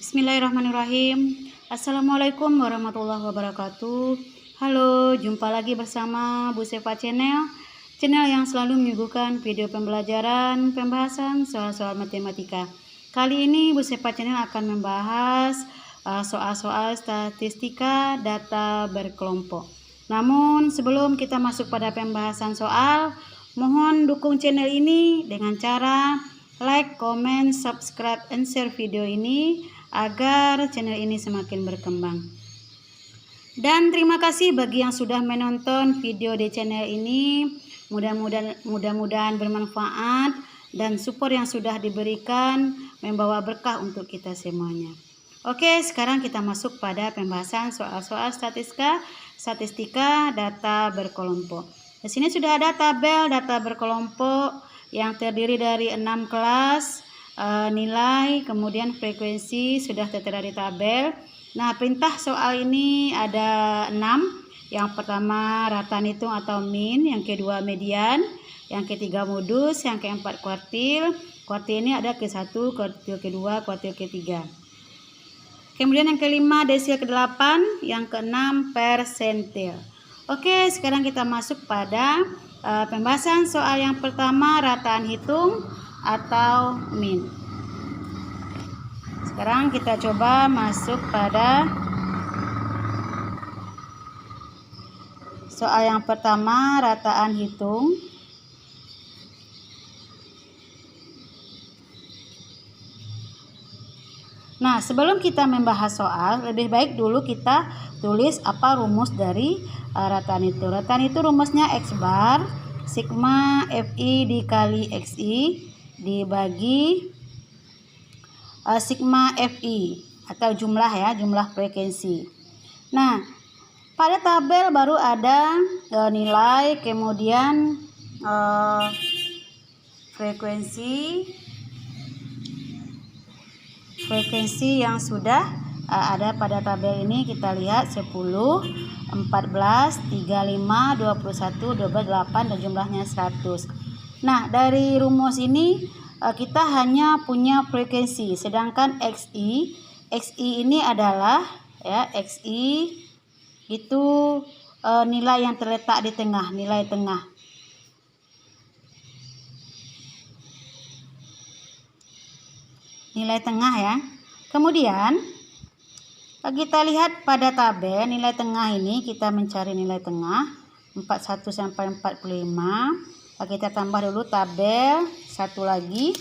Bismillahirrahmanirrahim. Assalamualaikum warahmatullahi wabarakatuh. Halo, jumpa lagi bersama Bu Sefa Channel yang selalu menyuguhkan video pembelajaran pembahasan soal-soal matematika. Kali ini Bu Sefa Channel akan membahas soal-soal statistika data berkelompok. Namun sebelum kita masuk pada pembahasan soal, mohon dukung channel ini dengan cara like, comment, subscribe, and share video ini agar channel ini semakin berkembang. Dan terima kasih bagi yang sudah menonton video di channel ini. Mudah-mudahan bermanfaat dan support yang sudah diberikan membawa berkah untuk kita semuanya. Oke, sekarang kita masuk pada pembahasan soal-soal statistika data berkelompok. Di sini sudah ada tabel data berkelompok yang terdiri dari 6 kelas, nilai, kemudian frekuensi sudah tertera di tabel. Nah, perintah soal ini ada 6. Yang pertama rata hitung atau min, yang kedua median, yang ketiga modus, yang keempat kuartil. Kuartil ini ada ke-1, kuartil kedua, kuartil ketiga. Kemudian yang kelima desil ke-8, yang ke-6 persentil. Oke, sekarang kita masuk pada pembahasan soal yang pertama, rataan hitung atau min. Sekarang kita coba masuk pada soal yang pertama, rataan hitung. Nah, sebelum kita membahas soal, lebih baik dulu kita tulis apa rumus dari rataan itu. Rataan itu rumusnya X bar sigma Fi dikali Xi dibagi sigma Fi atau jumlah jumlah frekuensi. Nah, pada tabel baru ada nilai, kemudian frekuensi yang sudah ada pada tabel ini. Kita lihat 10, 14, 35, 21, 12, 8 dan jumlahnya 100. Nah, dari rumus ini kita hanya punya frekuensi, sedangkan Xi ini adalah Xi itu nilai yang terletak di tengah, nilai tengah. Nilai tengah ya. Kemudian kita lihat pada tabel nilai tengah ini, kita mencari nilai tengah 41 sampai 45. Kita tambah dulu tabel satu lagi.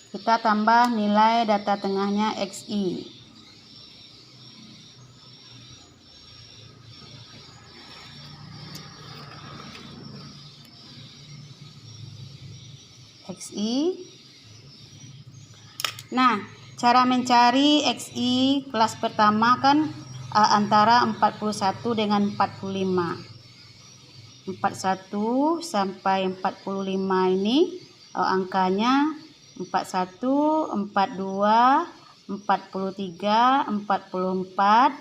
Kita tambah nilai data tengahnya Xi. Nah, cara mencari Xi kelas pertama kan antara 41 dengan 45. 41 sampai 45 ini angkanya 41, 42, 43, 44,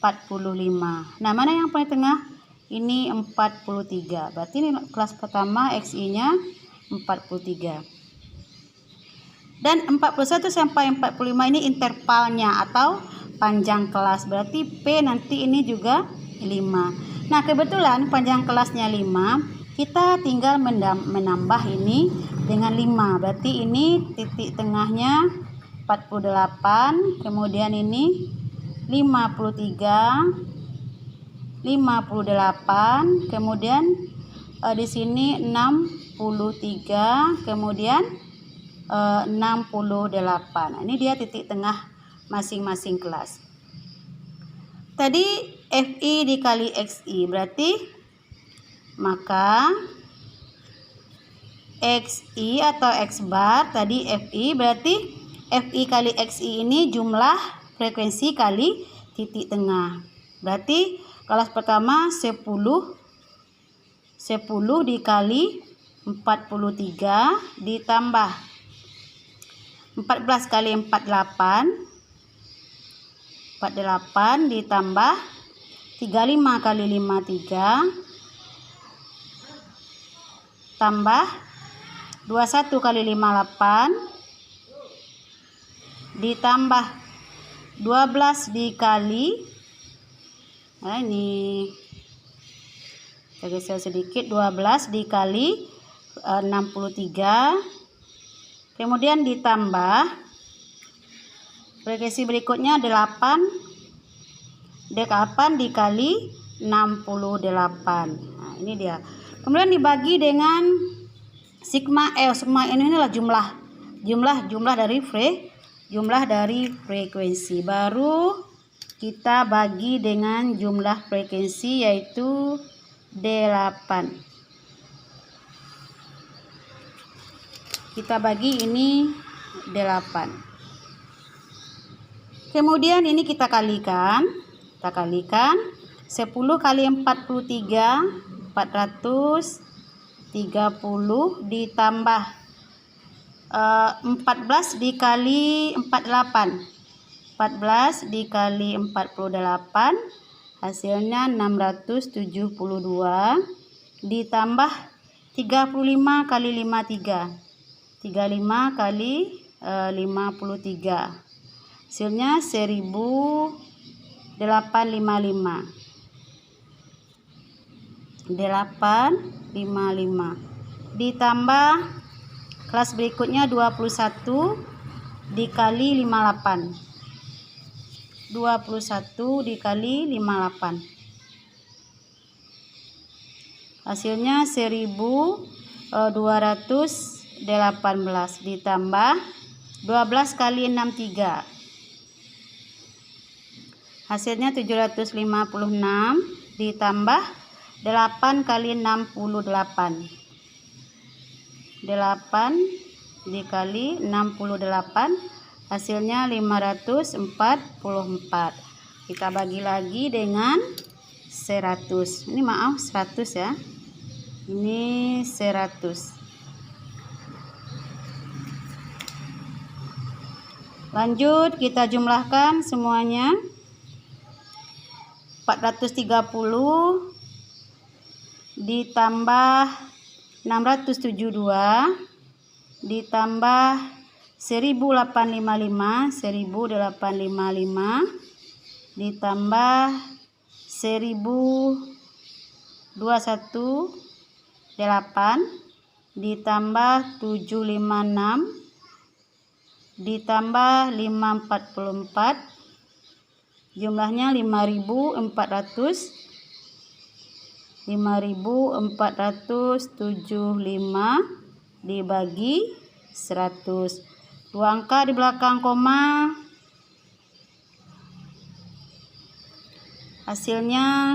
45. Nah, mana yang paling tengah? Ini 43. Berarti ini kelas pertama Xi-nya 43. Dan 41 sampai 45 ini intervalnya atau panjang kelas. Berarti P nanti ini juga 5. Nah, kebetulan panjang kelasnya 5. Kita tinggal menambah ini dengan 5. Berarti ini titik tengahnya 48. Kemudian ini 53. 58. Kemudian di sini 63. Kemudian 68. Ini dia titik tengah masing-masing kelas. Tadi Fi dikali Xi, berarti maka Xi atau X bar tadi Fi, berarti Fi kali Xi ini jumlah frekuensi kali titik tengah. Berarti kelas pertama 10 dikali 43 ditambah 14 kali 48 ditambah 35 kali 53 tambah 21 kali 58 ditambah 12 dikali, nah ini saya geser sedikit, 12 dikali 63, kemudian ditambah frekuensi berikutnya 8 dikali 68. Nah, ini dia. Kemudian dibagi dengan sigma L. Sigma L ini adalah jumlah dari frekuensi. Baru kita bagi dengan jumlah frekuensi, yaitu 8. Kita bagi ini 8. Kemudian ini kita kalikan. 10 kali 43, 430 ditambah 14 dikali 48. 14 dikali 48 hasilnya 672 ditambah 35 kali 53. 35 kali 53 hasilnya 1855 ditambah kelas berikutnya 21 dikali 58. 21 dikali 58 hasilnya 1218 ditambah 12 kali 63 hasilnya 756 ditambah 8 kali 68. 8 dikali 68 hasilnya 544. Kita bagi lagi dengan 100. Ini maaf 100 ya. Ini 100. Lanjut kita jumlahkan semuanya. 430 ditambah 672 ditambah 1855 ditambah 1218 ditambah 756 ditambah 544 jumlahnya 5475 dibagi 100. 2 angka di belakang koma hasilnya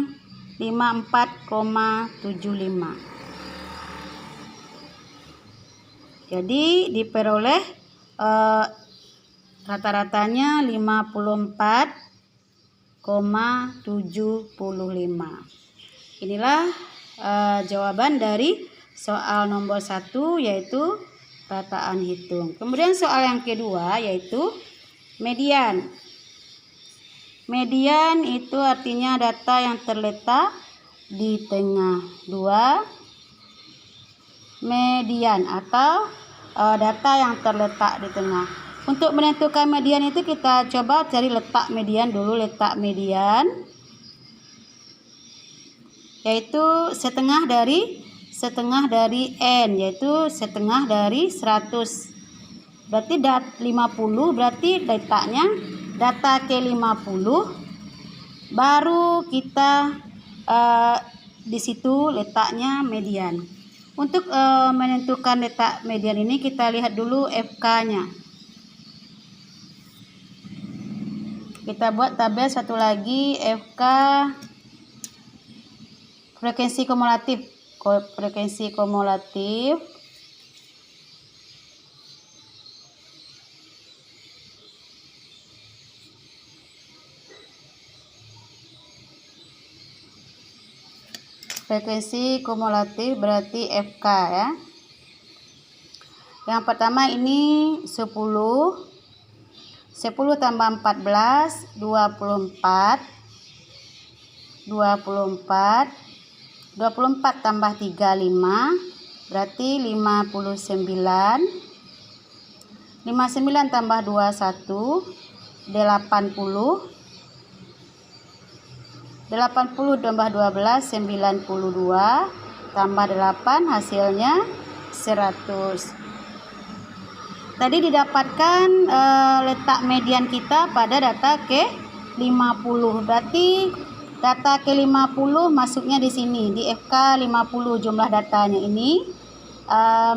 54,75. Jadi diperoleh rata-ratanya 54,75. Inilah jawaban dari soal nomor 1, yaitu rataan hitung. Kemudian soal yang kedua yaitu median. Median itu artinya data yang terletak di tengah. 2 median atau data yang terletak di tengah. Untuk menentukan median itu kita coba cari letak median dulu. Letak median yaitu setengah dari n, yaitu setengah dari 100. Berarti 50, berarti letaknya data ke 50, baru kita di situ letaknya median. Untuk menentukan letak median ini kita lihat dulu FK-nya. Kita buat tabel satu lagi, FK frekuensi kumulatif. Frekuensi kumulatif berarti FK ya. Yang pertama ini 10 tambah 14 24 tambah 35 berarti 59. 59 tambah 21, 80. 80 tambah 12, 92. Tambah 8, hasilnya 100. Tadi didapatkan letak median kita pada data ke-50. Berarti data ke-50 masuknya di sini, di FK 50 jumlah datanya ini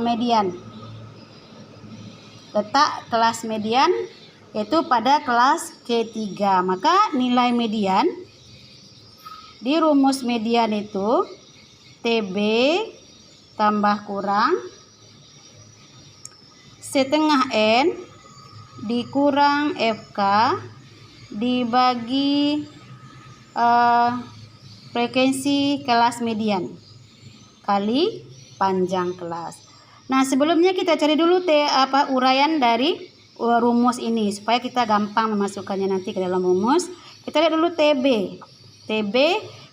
median. Letak kelas median yaitu pada kelas K3. Maka nilai median di rumus median itu TB tambah kurang setengah N dikurang FK dibagi frekuensi kelas median kali panjang kelas. Nah, sebelumnya kita cari dulu uraian dari rumus ini supaya kita gampang memasukkannya nanti ke dalam rumus. Kita lihat dulu TB. TB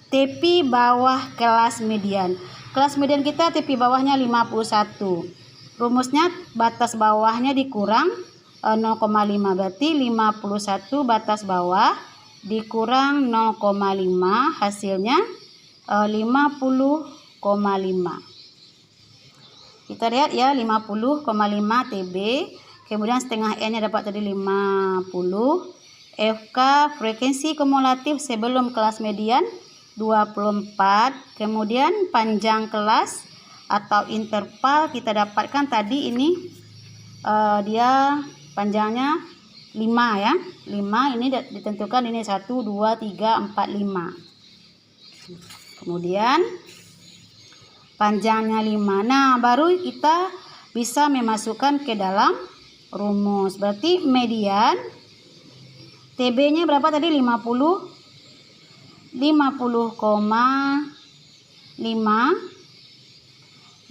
tepi bawah kelas median. Kelas median kita tepi bawahnya 51. Rumusnya batas bawahnya dikurang 0,5, berarti 51 batas bawah dikurang 0,5 hasilnya 50,5. Kita lihat ya, 50,5 TB, kemudian setengah N nya dapat tadi 50. FK frekuensi kumulatif sebelum kelas median 24, kemudian panjang kelas atau interval kita dapatkan tadi ini dia panjangnya 5 ya. 5 ini ditentukan ini 1 2 3 4 5. Kemudian panjangnya 5. Nah, baru kita bisa memasukkan ke dalam rumus. Berarti median TB-nya berapa tadi? 50,5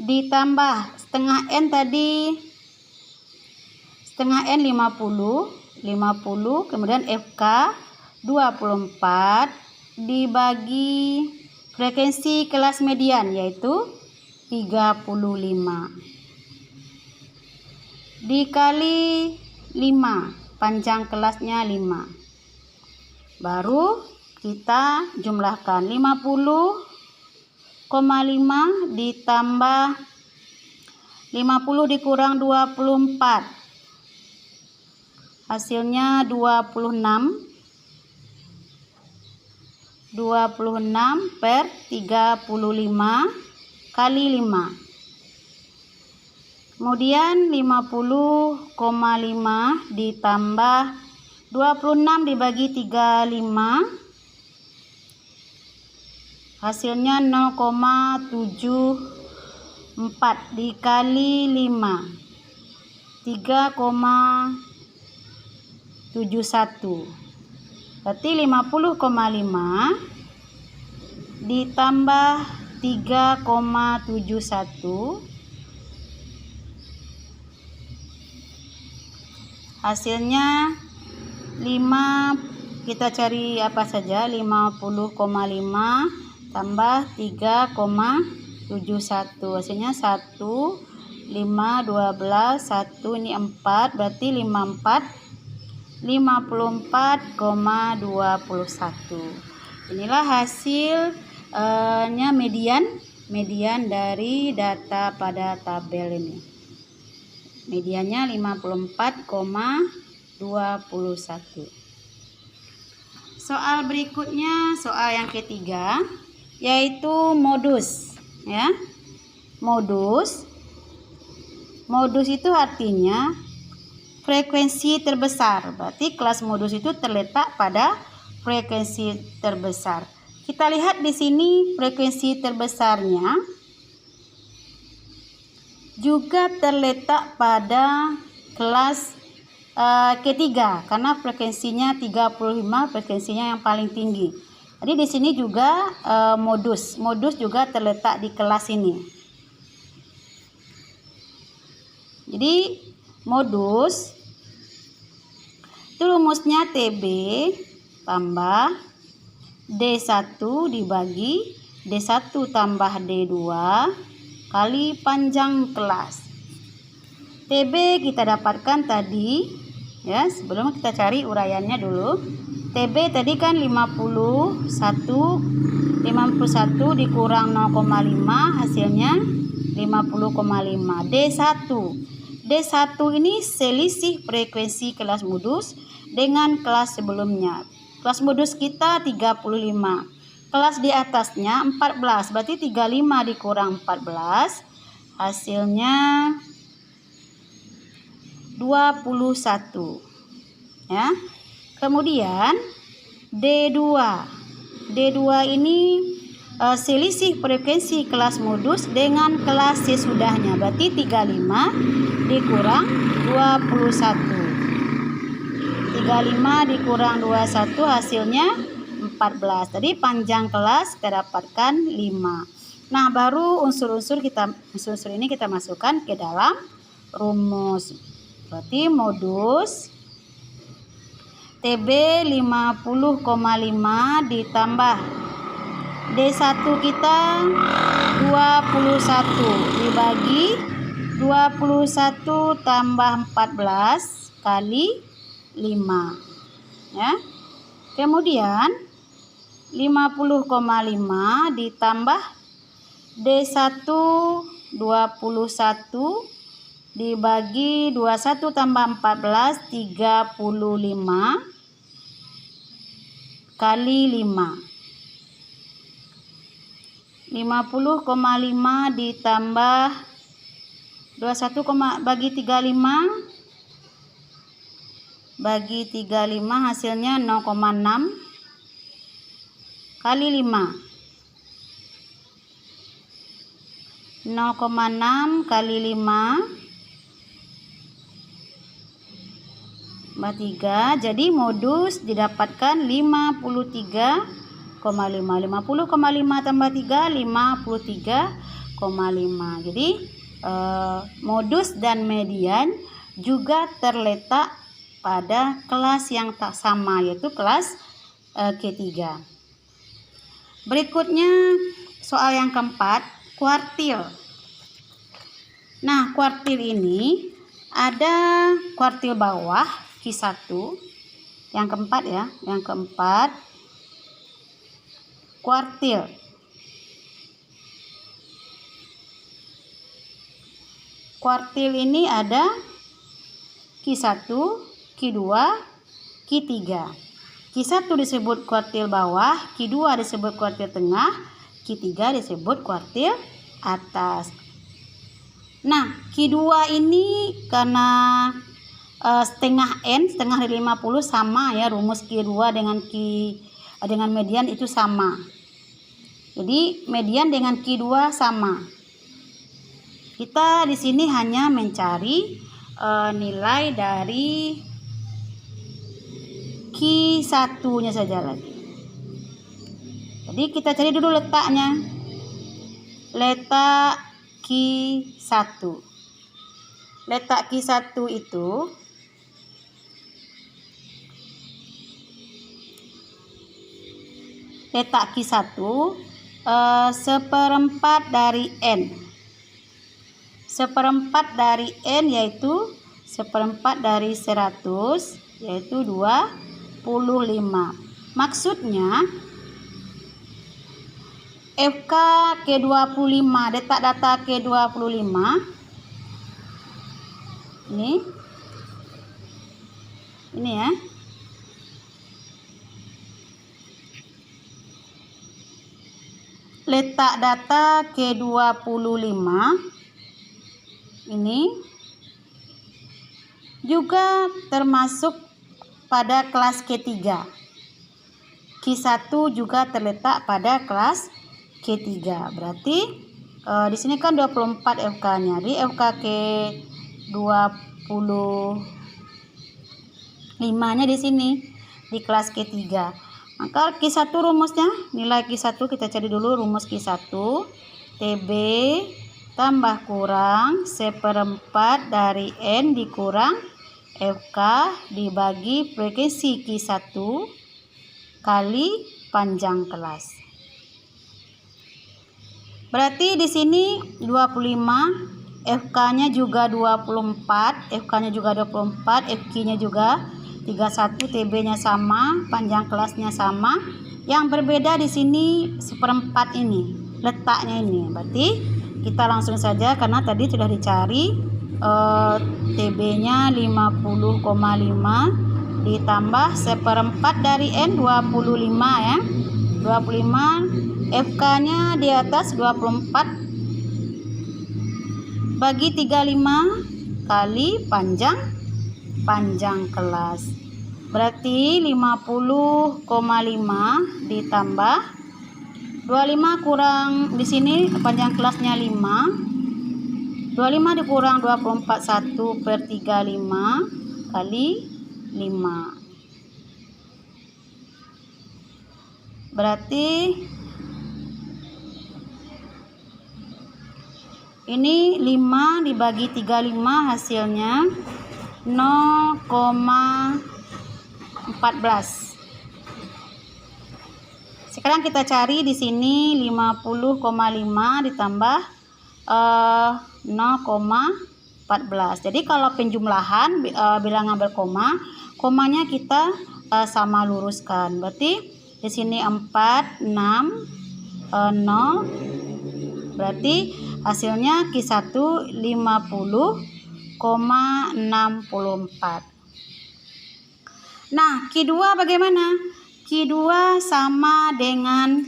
ditambah setengah N tadi, setengah N 50, kemudian FK 24 dibagi frekuensi kelas median yaitu 35 dikali 5, panjang kelasnya 5. Baru kita jumlahkan 50,5 ditambah 50 dikurang 24, hasilnya 26. 26 per 35 kali 5. Kemudian 50,5 ditambah 26 dibagi 35, hasilnya 0,74 dikali 5, 3,71. Berarti 50,5 ditambah 3,71 hasilnya 5. Kita cari apa saja, 50,5 tambah 3,71 hasilnya 1, 5, 12, 1 ini 4, berarti 54,21. Inilah hasilnya median dari data pada tabel ini. Mediannya 54,21. Soal berikutnya, soal yang ketiga, yaitu modus ya. Modus itu artinya frekuensi terbesar. Berarti kelas modus itu terletak pada frekuensi terbesar. Kita lihat di sini frekuensi terbesarnya juga terletak pada kelas ketiga karena frekuensinya 35, frekuensinya yang paling tinggi. Jadi di sini juga modus juga terletak di kelas ini. Jadi modus itu rumusnya TB tambah D1 dibagi D1 tambah D2 kali panjang kelas. TB kita dapatkan tadi ya, sebelum kita cari uraiannya dulu. TB tadi kan 51 dikurang 0,5 hasilnya 50,5. D1 ini selisih frekuensi kelas modus dengan kelas sebelumnya. Kelas modus kita 35. Kelas di atasnya 14, berarti 35 dikurang 14 hasilnya 21 ya. Kemudian D2 ini selisih frekuensi kelas modus dengan kelas sesudahnya, berarti 35 dikurang 21. 35 dikurang 21 hasilnya 14. Tadi panjang kelas kita dapatkan 5. Nah, baru unsur-unsur ini kita masukkan ke dalam rumus. Berarti modus TB 50,5 ditambah D1 kita 21 dibagi 21 tambah 14 kali 5 ya. Kemudian 50,5 ditambah D1 21 dibagi 21 tambah 14 35 kali 5. 50,5 ditambah 21 bagi 35 hasilnya 0,6 kali 5. 0,6 kali 5 3. Jadi modus didapatkan 53,5. 50,5 tambah 3 53,5. Jadi modus dan median juga terletak pada kelas yang tak sama, yaitu kelas K3. Berikutnya soal yang keempat, kuartil. Nah, kuartil ini ada kuartil bawah Q1, yang keempat ya, yang keempat kuartil. Kuartil ini ada Q1, Q2, Q3. Q1 disebut kuartil bawah, Q2 disebut kuartil tengah, Q3 disebut kuartil atas. Nah, Q2 ini karena setengah dari 50 sama ya, rumus Q2 dengan median itu sama. Jadi median dengan Q2 sama. Kita di sini hanya mencari nilai dari Q1-nya saja lagi. Jadi kita cari dulu letaknya. Letak Q1. Letak Q1 itu seperempat dari N. Seperempat dari N yaitu seperempat dari 100, yaitu 25. Maksudnya FK K25, letak data K25 ini ya. Letak data K25 ini juga termasuk pada kelas K3. Q1 juga terletak pada kelas K3. Berarti di sini kan 24 FK-nya. Di FK K25-nya di sini di kelas K3. Maka Q1 rumusnya, nilai Q1 kita cari dulu rumus Q1. TB tambah kurang seperempat dari N dikurang FK dibagi frekuensi Q1 kali panjang kelas. Berarti di sini 25, FK-nya juga 24, FK-nya juga 24, FQ-nya juga 31, TB-nya sama, panjang kelasnya sama. Yang berbeda di sini seperempat ini, letaknya ini. Berarti kita langsung saja karena tadi sudah dicari TB-nya 50,5 ditambah seperempat dari N 25 ya. 25, FK-nya di atas 24 bagi 35 kali panjang kelas. Berarti 50,5 ditambah 25 kurang di sini panjang kelasnya 5. 25 dikurang 24, 1/35 kali 5. Berarti ini 5 dibagi 35 hasilnya 0,14. Sekarang kita cari di sini 50,5 ditambah 0,14. Jadi kalau penjumlahan bilangan berkoma, komanya kita sama luruskan. Berarti di sini 4, 6, 0. Berarti hasilnya Q1 50,64. Nah, Q2 bagaimana? Q2 sama dengan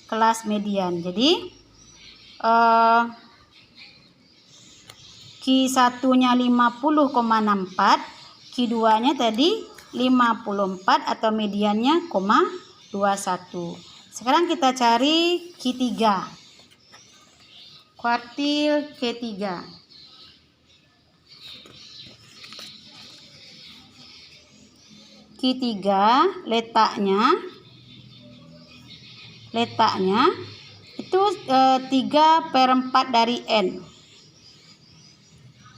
kelas median. Jadi Q1-nya 50,64, Q2-nya tadi 54 atau mediannya 21. Sekarang kita cari Q3. Kuartil Q3. Q3 letaknya itu 3/4 dari N.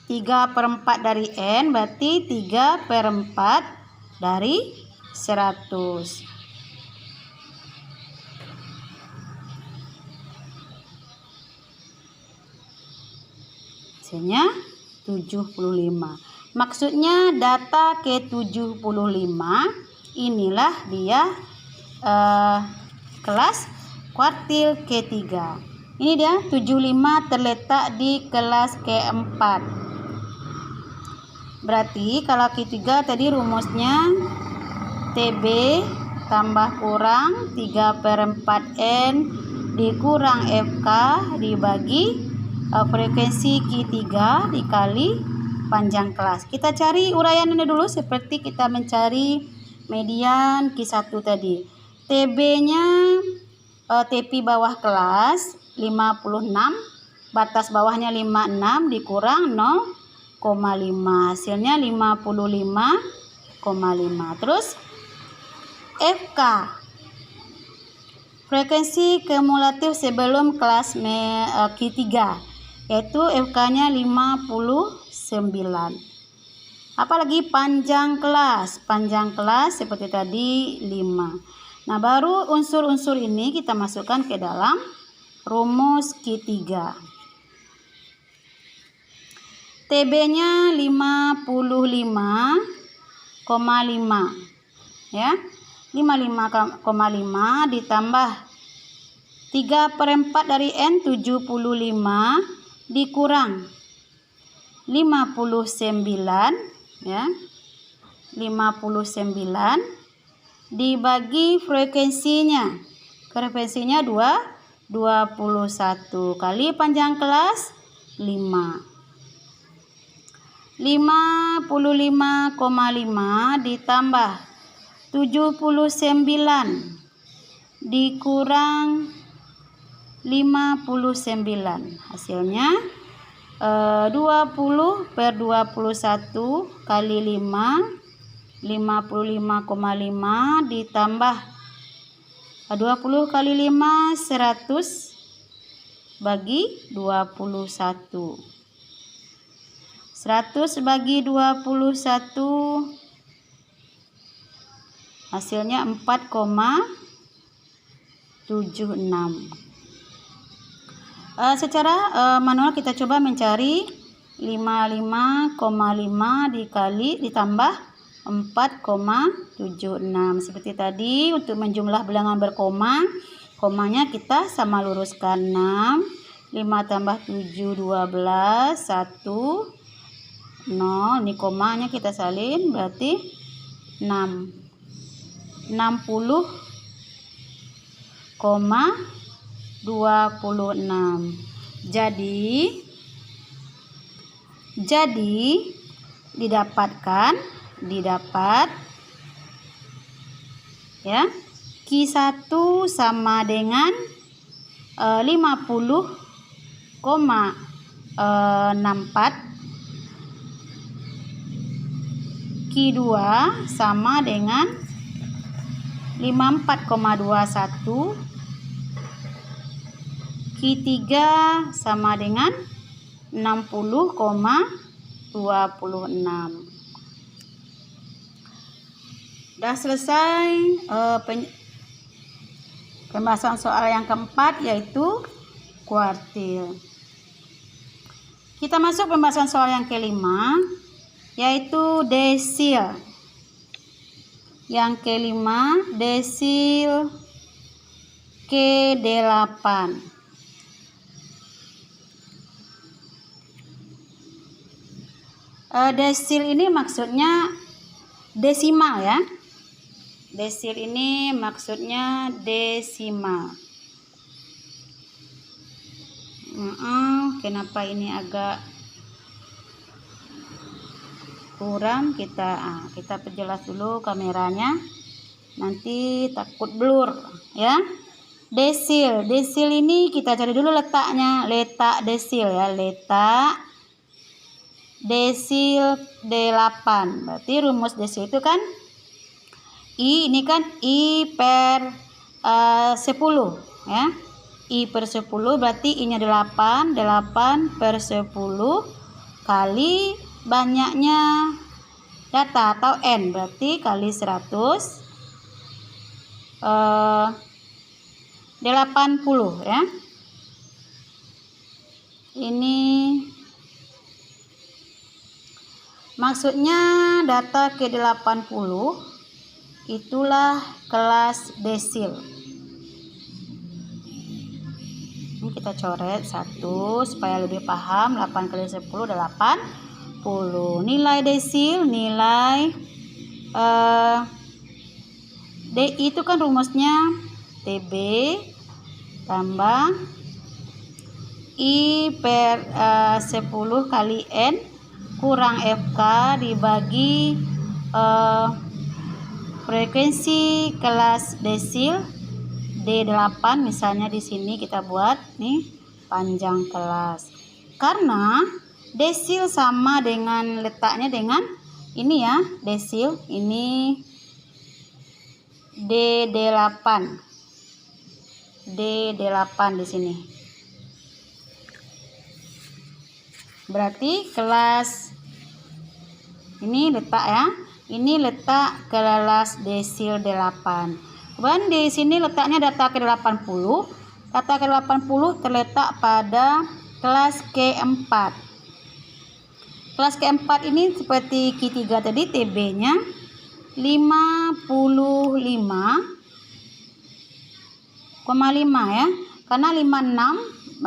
3/4 dari N berarti 3/4 dari 100. Hasilnya 75. Maksudnya data ke-75 inilah dia kelas kuartil Q3. Ini dia 75 terletak di kelas Q4. Berarti kalau Q3 tadi rumusnya TB tambah kurang 3/4 N dikurang FK dibagi frekuensi Q3 dikali panjang kelas. Kita cari uraiannya dulu seperti kita mencari median Q1 tadi. TB-nya TP bawah kelas 56, batas bawahnya 56 dikurang 0,5, hasilnya 55,5. Terus FK, frekuensi kumulatif sebelum kelas Q3, yaitu FK-nya 59. Apalagi panjang kelas seperti tadi 5. Nah, baru unsur-unsur ini kita masukkan ke dalam rumus Q3. TB-nya 55,5 ya. 55,5 ditambah 3/4 dari N 75 dikurang 59 ya. 59 dibagi frekuensinya 21 kali panjang kelas 5. 55,5 ditambah 79 dikurang 59, hasilnya 20/21 kali 5, 55,5 ditambah 20 kali 5, 100 bagi 21. 100 bagi 21 hasilnya 4,76. Secara manual kita coba mencari 55,5 dikali ditambah 4,76 seperti tadi. Untuk menjumlah bilangan berkoma, komanya kita sama luruskan 6, 5 tambah 7 12, 1 0. Ini komanya kita salin, berarti 6 60,26. Jadi didapat ya, Q1 sama dengan 50,64, Q2 sama dengan 54,21, Q3 sama dengan 60,26. Sudah selesai pembahasan soal yang keempat, yaitu kuartil. Kita masuk pembahasan soal yang kelima, yaitu desil. Yang kelima, desil ke8. Desil ini maksudnya desimal ya. Desil ini maksudnya desimal. Kenapa ini agak kurang, kita perjelas dulu kameranya, nanti takut blur ya. Desil ini kita cari dulu letaknya, letak desil ya, letak desil 8. Berarti rumus desil itu kan I, ini kan I per 10 ya. I per 10 berarti I nya 8 per 10 kali banyaknya data atau N, berarti kali 100 80 ya. Ini maksudnya data ke 80 itulah kelas desil. Ini kita coret 1 supaya lebih paham. 8 kali 10 80. Nilai desil, nilai DI itu kan rumusnya TB tambah I per 10 kali N kurang FK dibagi frekuensi kelas desil D8. Misalnya di sini kita buat nih panjang kelas. Karena desil sama dengan letaknya dengan ini ya, desil ini D8 di sini. Berarti kelas ini letak ya, ini letak kelas desil D8. Kemudian di sini letaknya data ke 80. Data ke 80 terletak pada kelas K4. Kelas keempat ini seperti Q3 tadi, TB-nya 55,5 ya. Karena 56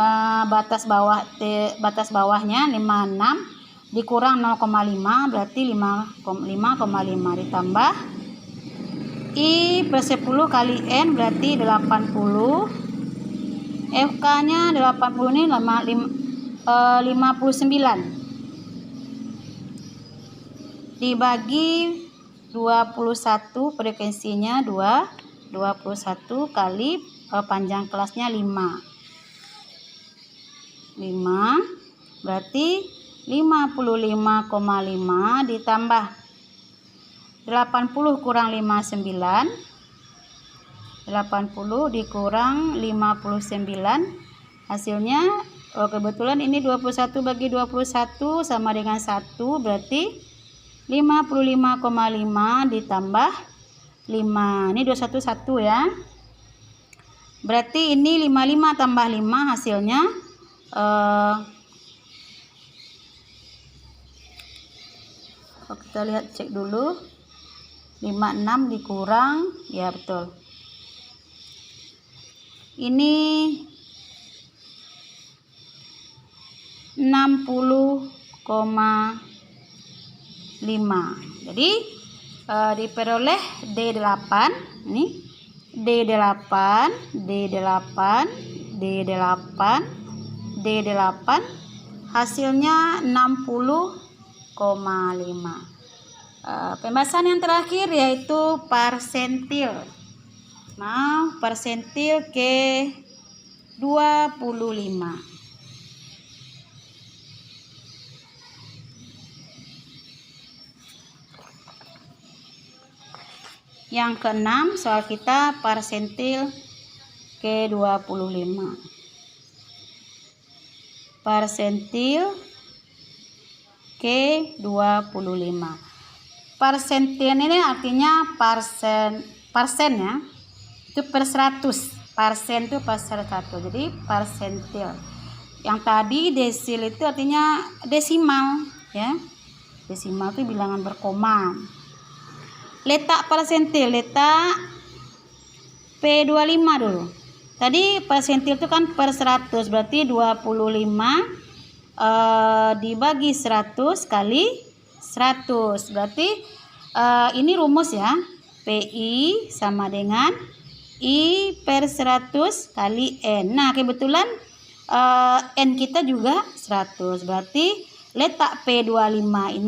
batas bawahnya 56 dikurang 0,5 berarti 5,5 ditambah I per 10 kali N berarti 80. FK-nya 80 ini 59 dibagi 21, frekuensinya 21 kali panjang kelasnya 5 berarti 55,5 ditambah 80 kurang 59, 80 dikurang 59 hasilnya kebetulan ini 21 bagi 21 sama dengan 1, berarti 55,5 ditambah 5. Ini 211 ya. Berarti ini 55 tambah 5 hasilnya Kita lihat, cek dulu. 56 dikurang, ya betul. Ini 60,5. Jadi diperoleh D8. Ini D8, D8, D8, D8. Hasilnya 60,5. Pembahasan yang terakhir yaitu persentil. Nah, persentil ke 25. Yang keenam, soal kita persentil ke 25. Persentil ke 25. Persentil ini artinya persen ya. Itu per 100. Persen itu per 100. Jadi persentil. Yang tadi desil itu artinya desimal ya. Desimal itu bilangan berkoma. Letak persentil, letak P25 dulu. Tadi persentil itu kan per 100, berarti 25 dibagi 100 kali 100. Berarti ini rumus ya. PI sama dengan I per 100 kali N. Nah, kebetulan N kita juga 100. Berarti letak P25 ini